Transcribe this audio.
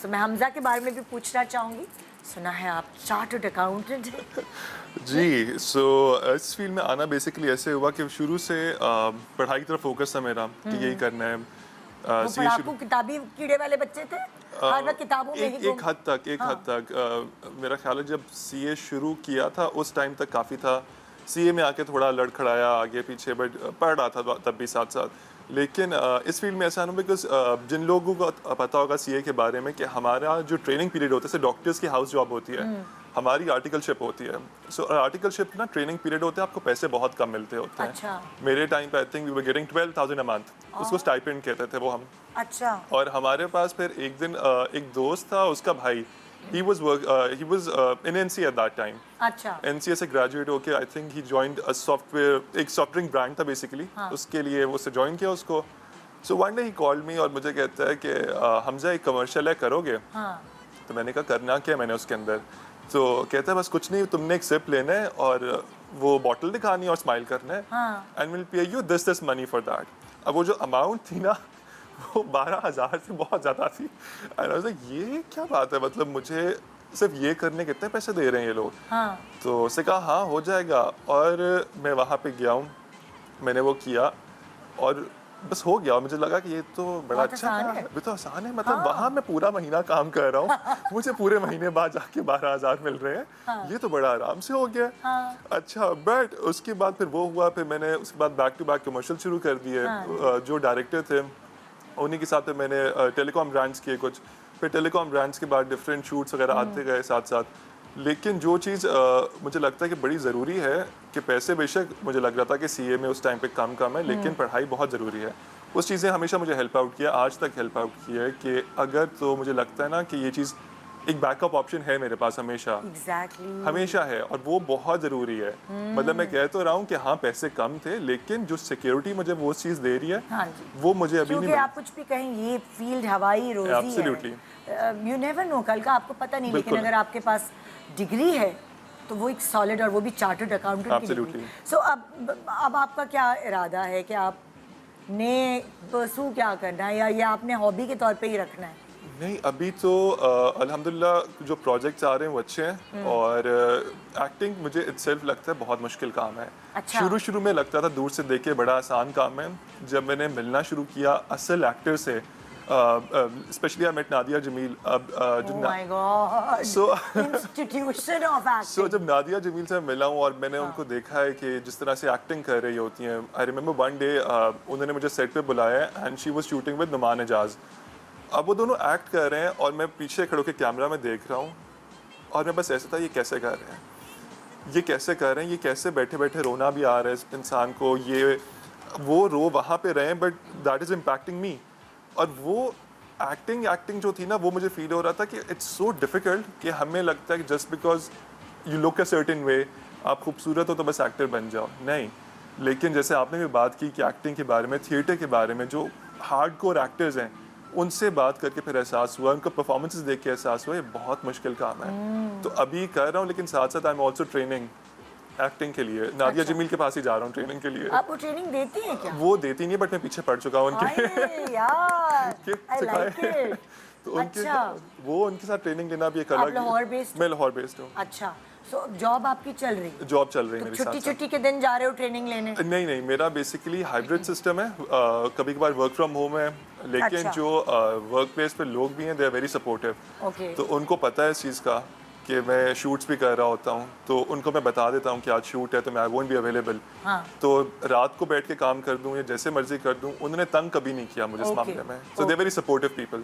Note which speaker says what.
Speaker 1: सो मैं हमजा के बारे में भी पूछना चाहूँगी। सुना है आप चार्टर्ड अकाउंटेंट हैं।
Speaker 2: जी, सो इस फील्ड में आना बेसिकली ऐसे हुआ कि शुरू से पढ़ाई की तरफ फोकस था मेरा कि यही करना है।
Speaker 1: वो
Speaker 2: सीए
Speaker 1: पढ़ाकू
Speaker 2: शुरू
Speaker 1: किताबी कीड़े वाले बच्चे थे, हर वक्त किताबों में ही गुम।
Speaker 2: एक हद तक मेरा ख्याल है जब सीए शुरू किया था उस टाइम तक काफ़ी था। सीए में आके थोड़ा लड़खड़ाया आगे पीछे, बट पढ़ रहा था तब भी साथ साथ। लेकिन इस फील्ड में ऐसा ना, बिकॉज जिन लोगों को पता होगा सीए के बारे में कि हमारा जो ट्रेनिंग पीरियड होता है, जैसे डॉक्टर्स की हाउस जॉब होती है, हमारी आर्टिकलशिप होती है। सो आर्टिकलशिप ना ट्रेनिंग पीरियड होते हैं, आपको पैसे बहुत कम मिलते होते हैं।
Speaker 1: अच्छा।
Speaker 2: मेरे टाइम पे I think we were getting 12,000 a month, उसको स्टाइपेंड कहते थे वो हम।
Speaker 1: अच्छा।
Speaker 2: और हमारे पास फिर एक दिन एक दोस्त था, उसका भाई he was in NCA at that time।
Speaker 1: अच्छा।
Speaker 2: NCA से ग्रेजुएट होके I think he joined a software, एक सॉफ्ट ड्रिंक ब्रांड था बेसिकली। उसके लिए वो उससे ज्वाइन किया उसको। So one day he called me और मुझे कहता है कि हमजा एक कमर्शियल है, करोगे? तो मैंने कहा करना क्या मैंने उसके अंदर। तो कहता है बस कुछ नहीं, तुमने एक सिप लेना है और वो बॉटल दिखानी है और स्माइल करना है, and will pay you this money for that. अब वो जो अमाउंट थी ना वो 12,000 से बहुत ज़्यादा थी। एंड आई वाज लाइक ये क्या बात है, मतलब मुझे सिर्फ ये करने कितने पैसे दे रहे हैं ये लोग। तो उससे कहा हाँ हो जाएगा, और मैं वहाँ पे गया हूँ, मैंने वो किया और बस हो गया। और मुझे लगा कि ये तो बड़ा अच्छा है, ये तो आसान है। मतलब वहाँ मैं पूरा महीना काम कर रहा हूँ, मुझे पूरे महीने बाद जाके 12,000 मिल रहे हैं, ये तो बड़ा आराम से हो गया। अच्छा, बट उसके बाद फिर वो हुआ, फिर मैंने उसके बाद बैक टू बैक कमर्शियल शुरू कर दिए। जो डायरेक्टर थे उन्हीं के साथ पे मैंने टेलीकॉम ब्रांड्स किए कुछ, फिर टेलीकॉम ब्रांड्स के बाद डिफरेंट शूट्स वगैरह आते गए साथ साथ। लेकिन जो चीज़ मुझे लगता है कि बड़ी ज़रूरी है कि पैसे बेशक मुझे लग रहा था कि सीए में उस टाइम पे कम है, लेकिन पढ़ाई बहुत ज़रूरी है। उस चीज़ें हमेशा मुझे हेल्प आउट किया, आज तक हेल्प आउट किया है कि अगर तो मुझे लगता है ना कि ये चीज़ एक बैकअप ऑप्शन है मेरे पास हमेशा। हमेशा है, और वो बहुत ज़रूरी है। मतलब मैं कह तो रहा हूँ कि हाँ पैसे कम थे, लेकिन जो सिक्योरिटी मुझे वो चीज़ दे रही है वो मुझे अभी नहीं।
Speaker 1: आप कुछ भी कहें, ये फील्ड हवाई रोजी
Speaker 2: Absolutely।
Speaker 1: है। यू नेवर नो, कल का आपको पता नहीं। लेकिन अगर आपके पास डिग्री है तो वो एक सॉलिड, और वो भी चार्टर्ड अकाउंटेंट की डिग्री। सो अब आपका क्या इरादा है कि आपने परसू क्या करना है, या ये आपने हॉबी के तौर पे ही रखना है?
Speaker 2: नहीं, अभी तो अल्हम्दुलिल्लाह जो प्रोजेक्ट्स आ रहे हैं वो अच्छे हैं, और एक्टिंग मुझे इटसेल्फ लगता है बहुत मुश्किल काम है।
Speaker 1: अच्छा।
Speaker 2: शुरू में लगता था दूर से देख के बड़ा आसान काम है। जब मैंने मिलना शुरू किया असल एक्टर से, specially I met Nadia Jamil. अब
Speaker 1: इंस्टीट्यूशन ऑफ एक्टिंग।
Speaker 2: जब नादिया जमील से मिला हूँ और मैंने उनको देखा है कि जिस तरह से एक्टिंग कर रही होती हैं, आई रिमेंबर वन डे उन्होंने मुझे सेट पे बुलाया and she was shooting with Noman Ejaz. अब वो दोनों एक्ट कर रहे हैं और मैं पीछे खड़े होकर कैमरा में देख रहा हूँ, और मैं बस ऐसा था ये कैसे कर रहे हैं, ये कैसे कर रहे हैं, ये कैसे बैठे बैठे रोना भी आ रहा है इस इंसान को, ये वो रो वहाँ पे रहे हैं बट दैट इज़ इम्पैक्टिंग मी। और वो एक्टिंग जो थी ना, वो मुझे फील हो रहा था कि इट्स सो डिफ़िकल्ट कि हमें लगता है कि just because you look a certain way, आप खूबसूरत हो तो बस एक्टर बन जाओ, नहीं। लेकिन जैसे आपने भी बात की कि एक्टिंग के बारे में, थिएटर के बारे में, जो हार्ड कोर एक्टर्स हैं उनसे बात करके फिर एहसास हुआ, उनका परफॉर्मेंसेस देख के एहसास हुआ ये बहुत मुश्किल काम है। तो अभी कर रहा हूँ, लेकिन साथ साथ I am also training acting के लिए। नादिया जमील के पास ही जा रहा हूँ ट्रेनिंग के लिए।
Speaker 1: आप वो ट्रेनिंग देती हैं क्या?
Speaker 2: वो देती नहीं है, बट मैं पीछे पड़ चुका हूँ उनके।
Speaker 1: यार,
Speaker 2: तो उनके वो उनके साथ ट्रेनिंग लेना भी एक अलग। मैं लाहौर बेस्ड हूँ।
Speaker 1: अच्छा, सो जॉब आपकी चल रही है?
Speaker 2: जॉब चल रही है मेरी साथ।
Speaker 1: छुट्टी के दिन जा रहे हो ट्रेनिंग लेने?
Speaker 2: नहीं, मेरा बेसिकली हाइब्रिड सिस्टम है। कभी कभार वर्क फ्रॉम होम है, लेकिन जो वर्क प्लेस पे लोग भी हैं दे आर वेरी सपोर्टिव। तो उनको पता है इस चीज़ का कि मैं शूट्स भी कर रहा होता हूँ, तो उनको मैं बता देता हूँ कि आज शूट है तो मैं आई वोंट बी अवेलेबल। तो रात को बैठ के काम कर दूँ या जैसे मर्जी कर दूँ, उन्होंने तंग कभी नहीं किया मुझे इस मामले में। सो दे वेरी सपोर्टिव पीपल।